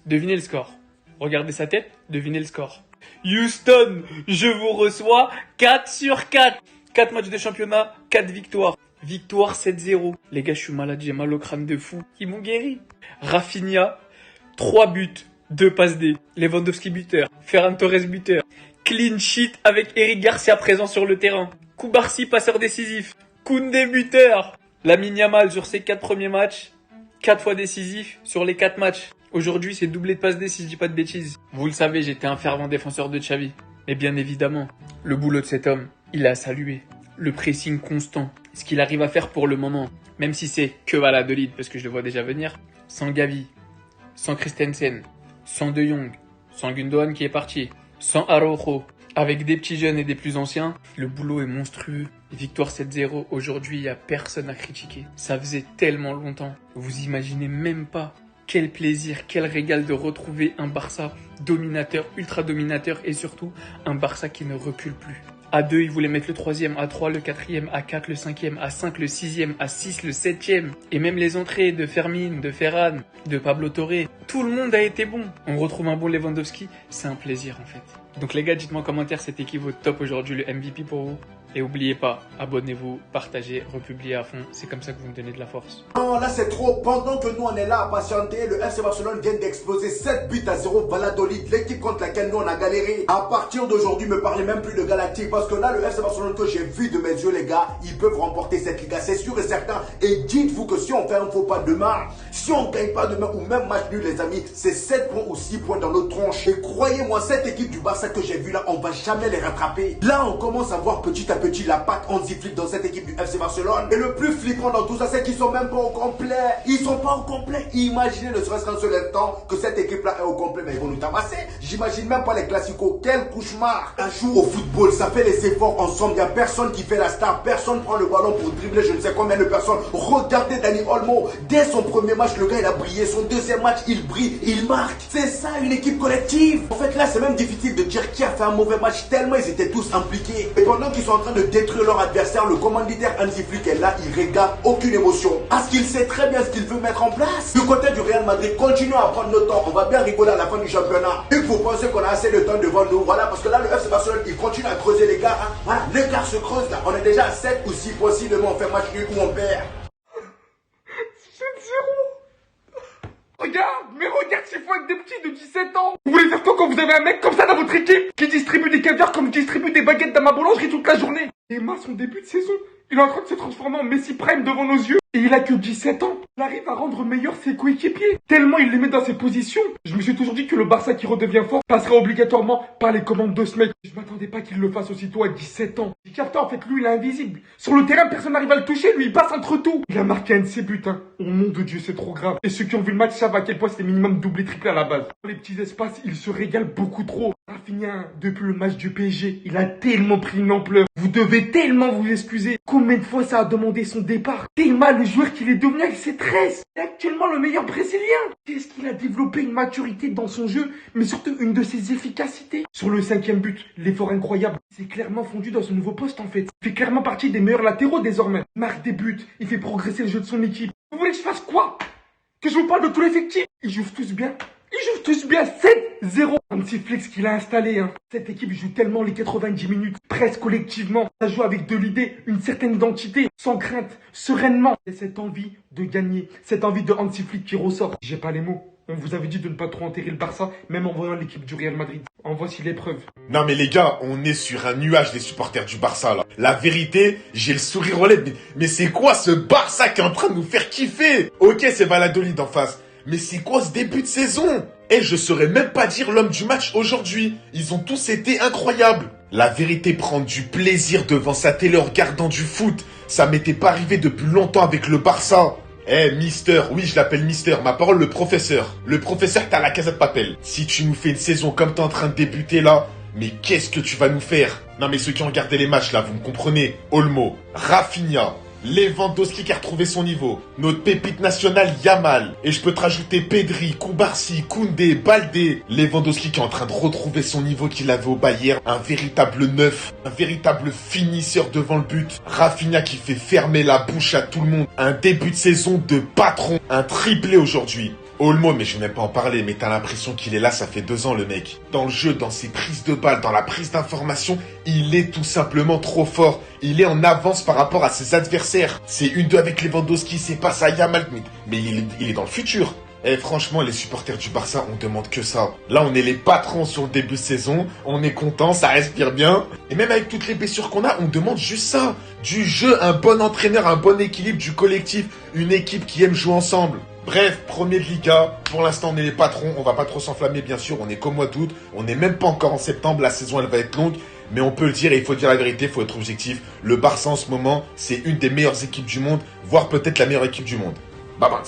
Devinez le score. Regardez sa tête, devinez le score. Houston, je vous reçois 4 sur 4. 4 matchs de championnat, 4 victoires. Victoire 7-0. Les gars, je suis malade, j'ai mal au crâne de fou. Ils m'ont guéri. Rafinha, 3 buts, 2 passes D. Lewandowski buteur. Ferran Torres buteur. Clean sheet avec Eric Garcia présent sur le terrain. Koubarsi passeur décisif. Koundé buteur. Lamine Yamal sur ses 4 premiers matchs. 4 fois décisif sur les 4 matchs. Aujourd'hui, c'est doublé de passes D si je dis pas de bêtises. Vous le savez, j'étais un fervent défenseur de Xavi. Mais bien évidemment, le boulot de cet homme, il est à saluer. Le pressing constant, ce qu'il arrive à faire pour le moment, même si c'est que Valladolid, parce que je le vois déjà venir, sans Gavi, sans Christensen, sans De Jong, sans Gundogan qui est parti, sans Araujo, avec des petits jeunes et des plus anciens, le boulot est monstrueux. Victoire 7-0, aujourd'hui, il n'y a personne à critiquer. Ça faisait tellement longtemps. Vous imaginez même pas quel plaisir, quel régal de retrouver un Barça dominateur, ultra dominateur et surtout un Barça qui ne recule plus. À 2, ils voulaient mettre le 3e, à 3, le 4e, à 4, le 5e, à 5, le 6e, à 6, le 7e. Et même les entrées de Fermin, de Ferran, de Pablo Torre, tout le monde a été bon. On retrouve un bon Lewandowski, c'est un plaisir en fait. Donc les gars, dites-moi en commentaire cette équipe au top aujourd'hui, le MVP pour vous. Et n'oubliez pas, abonnez-vous, partagez, republiez à fond, c'est comme ça que vous me donnez de la force. Non, là c'est trop. Pendant que nous on est là à patienter, le FC Barcelone vient d'exploser 7 buts à 0 Valladolid, l'équipe contre laquelle nous on a galéré. À partir d'aujourd'hui, me parlez même plus de Galactique parce que là le FC Barcelone que j'ai vu de mes yeux les gars, ils peuvent remporter cette Liga, c'est sûr et certain. Et dites-vous que si on fait un faux pas demain, si on ne gagne pas demain ou même match nul les amis, c'est 7 points ou 6 points dans notre tronche. Et croyez-moi, cette équipe du Barça que j'ai vu là, on va jamais les rattraper. Là on commence à voir petit à petit la patte Hansi Flick dans cette équipe du FC Barcelone. Et le plus flippant dans tout ça, c'est qu'ils sont même pas au complet. Ils sont pas au complet. Imaginez ne serait-ce qu'un seul instant que cette équipe-là est au complet, mais ils vont nous tabasser. J'imagine même pas les classicos. Quel cauchemar. Un jour au football, ça fait les efforts ensemble. Il n'y a personne qui fait la star. Personne prend le ballon pour dribbler je ne sais combien de personnes. Regardez Dani Olmo. Dès son premier match, le gars il a brillé. Son deuxième match, il brille, il marque. C'est ça une équipe collective. En fait là, c'est même difficile de dire qui a fait un mauvais match tellement ils étaient tous impliqués. Et pendant qu'ils sont en train de détruire leur adversaire, le commanditaire Hansi Flick est là, il regarde aucune émotion. Parce qu'il sait très bien ce qu'il veut mettre en place. Du côté du Real Madrid, continuons à prendre notre temps. On va bien rigoler à la fin du championnat. Il faut penser qu'on a assez de temps devant nous. Voilà, parce que là, le FC Barcelone, il continue à creuser les gars. Hein. Voilà, l'écart se creuse là. On est déjà à 7 ou 6 possiblement. On fait match nul ou on perd. 7-0. Regarde, mais regarde, c'est fou avec des petits de 17 ans. Vous voulez faire quoi quand vous avez un mec comme ça dans votre équipe qui distribue des caviars comme je distribue des baguettes dans ma boulangerie toute la journée? Emma, son début de saison, il est en train de se transformer en Messi Prime devant nos yeux. Et il a que 17 ans. Il arrive à rendre meilleur ses coéquipiers. Tellement il les met dans ses positions. Je me suis toujours dit que le Barça qui redevient fort passerait obligatoirement par les commandes de ce mec. Je m'attendais pas qu'il le fasse aussitôt à 17 ans. J'ai capté en fait, lui il est invisible. Sur le terrain, personne n'arrive à le toucher. Lui il passe entre tout. Il a marqué un de ses buts. Au nom de Dieu, c'est trop grave. Et ceux qui ont vu le match savent à quel point c'était minimum doublé triplé à la base. Dans les petits espaces, il se régale beaucoup trop. Rafinha, depuis le match du PSG, il a tellement pris une ampleur. Vous devez tellement vous excuser. Combien de fois ça a demandé son départ? Tellement le joueur qu'il est devenu avec ses tresses. Il est actuellement le meilleur brésilien. Qu'est-ce qu'il a développé une maturité dans son jeu, mais surtout une de ses efficacités. Sur le 5e but, l'effort incroyable. C'est clairement fondu dans son nouveau poste en fait. Il fait clairement partie des meilleurs latéraux désormais. Il marque des buts, il fait progresser le jeu de son équipe. Vous voulez que je fasse quoi? Que je vous parle de tout l'effectif? Ils jouent tous bien. Ils jouent tous bien. 7-0. Hansi Flick ce qu'il a installé. Cette équipe joue tellement les 90 minutes, presque collectivement. Ça joue avec de l'idée, une certaine identité, sans crainte, sereinement. Et cette envie de gagner, cette envie de Hansi Flick qui ressort. J'ai pas les mots. On vous avait dit de ne pas trop enterrer le Barça, même en voyant l'équipe du Real Madrid. En voici l'épreuve. Non mais les gars, on est sur un nuage des supporters du Barça là. La vérité, j'ai le sourire aux lèvres. Mais c'est quoi ce Barça qui est en train de nous faire kiffer? Ok, c'est Valladolid en face. Mais c'est quoi ce début de saison? Et je saurais même pas dire l'homme du match aujourd'hui. Ils ont tous été incroyables. La vérité, prendre du plaisir devant sa télé en regardant du foot, ça m'était pas arrivé depuis longtemps avec le Barça. Mister, oui je l'appelle Mister, ma parole le professeur. Le professeur que t'as à la Casa de Papel. Si tu nous fais une saison comme t'es en train de débuter là, mais qu'est-ce que tu vas nous faire? Non mais ceux qui ont regardé les matchs là, vous me comprenez. Olmo, Rafinha, Lewandowski qui a retrouvé son niveau, notre pépite nationale Yamal, et je peux te rajouter Pedri, Koubarsi, Koundé, Baldé, Lewandowski qui est en train de retrouver son niveau qu'il avait au Bayern, un véritable neuf, un véritable finisseur devant le but, Rafinha qui fait fermer la bouche à tout le monde, un début de saison de patron, un triplé aujourd'hui. Olmo, mais je vais même pas en parler, mais t'as l'impression qu'il est là, ça fait 2 ans le mec. Dans le jeu, dans ses prises de balles, dans la prise d'information, il est tout simplement trop fort. Il est en avance par rapport à ses adversaires. C'est 1-2 avec Lewandowski, c'est pas ça, Yamal, mais il est dans le futur. Eh franchement, les supporters du Barça, on demande que ça. Là, on est les patrons sur le début de saison, on est content, ça respire bien. Et même avec toutes les blessures qu'on a, on demande juste ça. Du jeu, un bon entraîneur, un bon équilibre du collectif, une équipe qui aime jouer ensemble. Bref, premier de Liga, pour l'instant on est les patrons, on va pas trop s'enflammer bien sûr, on est qu'au mois d'août, on n'est même pas encore en septembre, la saison elle va être longue, mais on peut le dire et il faut dire la vérité, il faut être objectif. Le Barça en ce moment, c'est une des meilleures équipes du monde, voire peut-être la meilleure équipe du monde. Babins.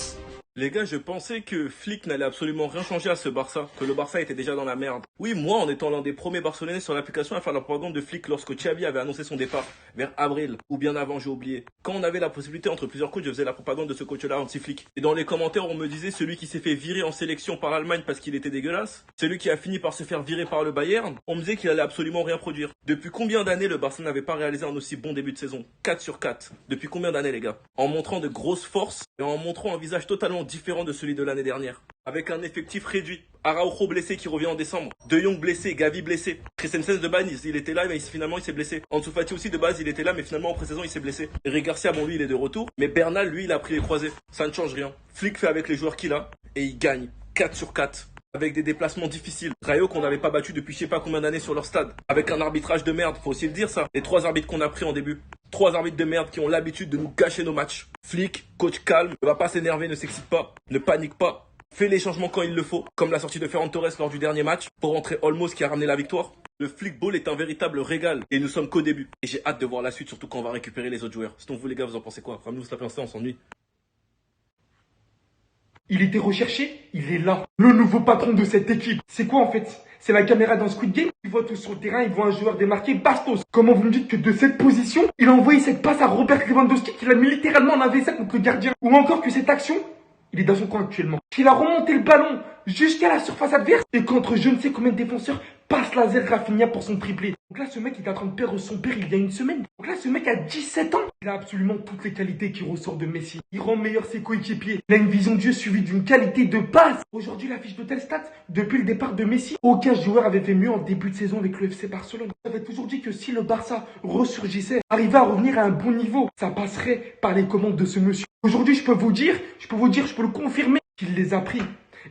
Les gars, je pensais que Flick n'allait absolument rien changer à ce Barça, que le Barça était déjà dans la merde. Oui, moi, en étant l'un des premiers Barcelonais sur l'application à faire la propagande de Flick lorsque Xavi avait annoncé son départ, vers avril, ou bien avant, j'ai oublié. Quand on avait la possibilité entre plusieurs coachs, je faisais la propagande de ce coach-là anti-Flick. Et dans les commentaires, on me disait celui qui s'est fait virer en sélection par l'Allemagne parce qu'il était dégueulasse, celui qui a fini par se faire virer par le Bayern, on me disait qu'il allait absolument rien produire. Depuis combien d'années le Barça n'avait pas réalisé un aussi bon début de saison? 4 sur 4. Depuis combien d'années, les gars? En montrant de grosses forces et en montrant un visage totalement différent de celui de l'année dernière. Avec un effectif réduit. Araujo blessé qui revient en décembre. De Jong blessé, Gavi blessé. Christensen de base, il était là mais finalement il s'est blessé. Ansu Fati aussi de base il était là mais finalement en pré-saison il s'est blessé. Eric Garcia bon lui il est de retour. Mais Bernal lui il a pris les croisés. Ça ne change rien. Flick fait avec les joueurs qu'il a et il gagne. 4 sur 4. Avec des déplacements difficiles. Rayo qu'on n'avait pas battu depuis je sais pas combien d'années sur leur stade. Avec un arbitrage de merde, faut aussi le dire ça. Les 3 arbitres qu'on a pris en début. 3 arbitres de merde qui ont l'habitude de nous gâcher nos matchs. Flick, coach calme, ne va pas s'énerver, ne s'excite pas, ne panique pas. Fait les changements quand il le faut, comme la sortie de Ferran Torres lors du dernier match, pour rentrer Olmo qui a ramené la victoire. Le Flick Ball est un véritable régal, et nous sommes qu'au début. Et j'ai hâte de voir la suite, surtout quand on va récupérer les autres joueurs. Sinon vous les gars, vous en pensez quoi? Ramenez-vous ça on s'ennuie. Il était recherché, il est là. Le nouveau patron de cette équipe. C'est quoi en fait? C'est la caméra dans Squid Game. Il voit tout sur le terrain, il voit un joueur démarqué, bastos. Comment vous me dites que de cette position, il a envoyé cette passe à Robert Lewandowski qui l'a mis littéralement en AVC contre le gardien? Ou encore que cette action, il est dans son camp actuellement. Qu'il a remonté le ballon jusqu'à la surface adverse et contre je ne sais combien de défenseurs passe laser Rafinha pour son triplé. Donc là, ce mec il est en train de perdre son père il y a une semaine. Donc là, ce mec a 17 ans. Il a absolument toutes les qualités qui ressortent de Messi. Il rend meilleur ses coéquipiers. Il a une vision de jeu suivie d'une qualité de passe. Aujourd'hui, il affiche de telles stats. Depuis le départ de Messi, aucun joueur avait fait mieux en début de saison avec le FC Barcelone. J'avais toujours dit que si le Barça ressurgissait, arrivait à revenir à un bon niveau, ça passerait par les commandes de ce monsieur. Aujourd'hui, je peux le confirmer qu'il les a pris.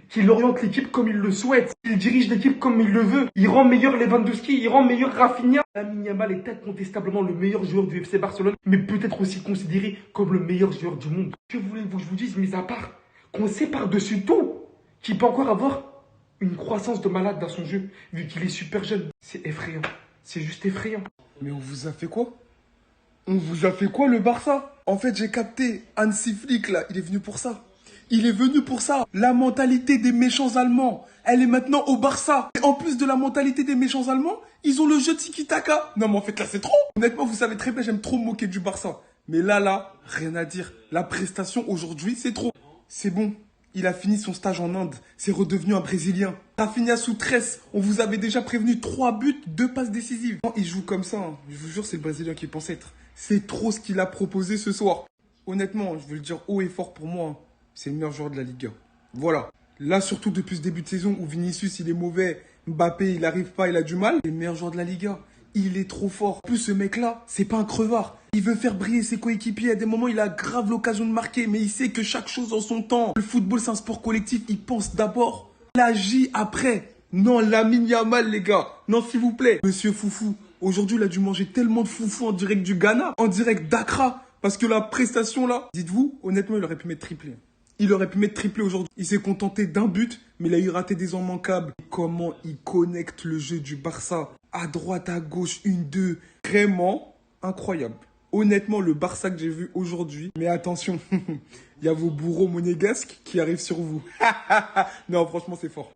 Qu'il oriente l'équipe comme il le souhaite, qu'il dirige l'équipe comme il le veut. Il rend meilleur Lewandowski, il rend meilleur Rafinha. Lamine Yamal est incontestablement le meilleur joueur du FC Barcelone, mais peut-être aussi considéré comme le meilleur joueur du monde. Que voulez-vous que je vous dise, mis à part qu'on sait par-dessus tout qu'il peut encore avoir une croissance de malade dans son jeu, vu qu'il est super jeune. C'est effrayant, c'est juste effrayant. Mais on vous a fait quoi? On vous a fait quoi le Barça? En fait j'ai capté, Hansi Flick là, il est venu pour ça. Il est venu pour ça. La mentalité des méchants Allemands, elle est maintenant au Barça. Et en plus de la mentalité des méchants Allemands, ils ont le jeu de tiki-taka. Non mais en fait là c'est trop. Honnêtement vous savez très bien, j'aime trop me moquer du Barça. Mais là, rien à dire. La prestation aujourd'hui c'est trop. C'est bon, il a fini son stage en Inde. C'est redevenu un Brésilien. Rafinha sous 13, on vous avait déjà prévenu 3 buts, 2 passes décisives. Non, il joue comme ça, hein. Je vous jure c'est le Brésilien qu'il pense être. C'est trop ce qu'il a proposé ce soir. Honnêtement, je veux le dire haut et fort pour moi, hein. C'est le meilleur joueur de la Liga. Voilà. Là, surtout depuis ce début de saison où Vinicius, il est mauvais. Mbappé, il arrive pas, il a du mal. C'est le meilleur joueur de la Liga. Il est trop fort. En plus, ce mec-là, c'est pas un crevard. Il veut faire briller ses coéquipiers. À des moments, il a grave l'occasion de marquer. Mais il sait que chaque chose en son temps. Le football, c'est un sport collectif. Il pense d'abord. Il agit après. Non, Lamine Yamal, les gars. Non, s'il vous plaît. Monsieur Foufou, aujourd'hui, il a dû manger tellement de foufou en direct du Ghana. En direct d'Accra. Parce que la prestation, là, dites-vous, honnêtement, il aurait pu mettre triplé. Il aurait pu mettre triplé aujourd'hui. Il s'est contenté d'un but, mais il a eu raté des immanquables. Comment il connecte le jeu du Barça? À droite, à gauche, 1-2. Vraiment incroyable. Honnêtement, le Barça que j'ai vu aujourd'hui. Mais attention, il y a vos bourreaux monégasques qui arrivent sur vous. Non, franchement, c'est fort.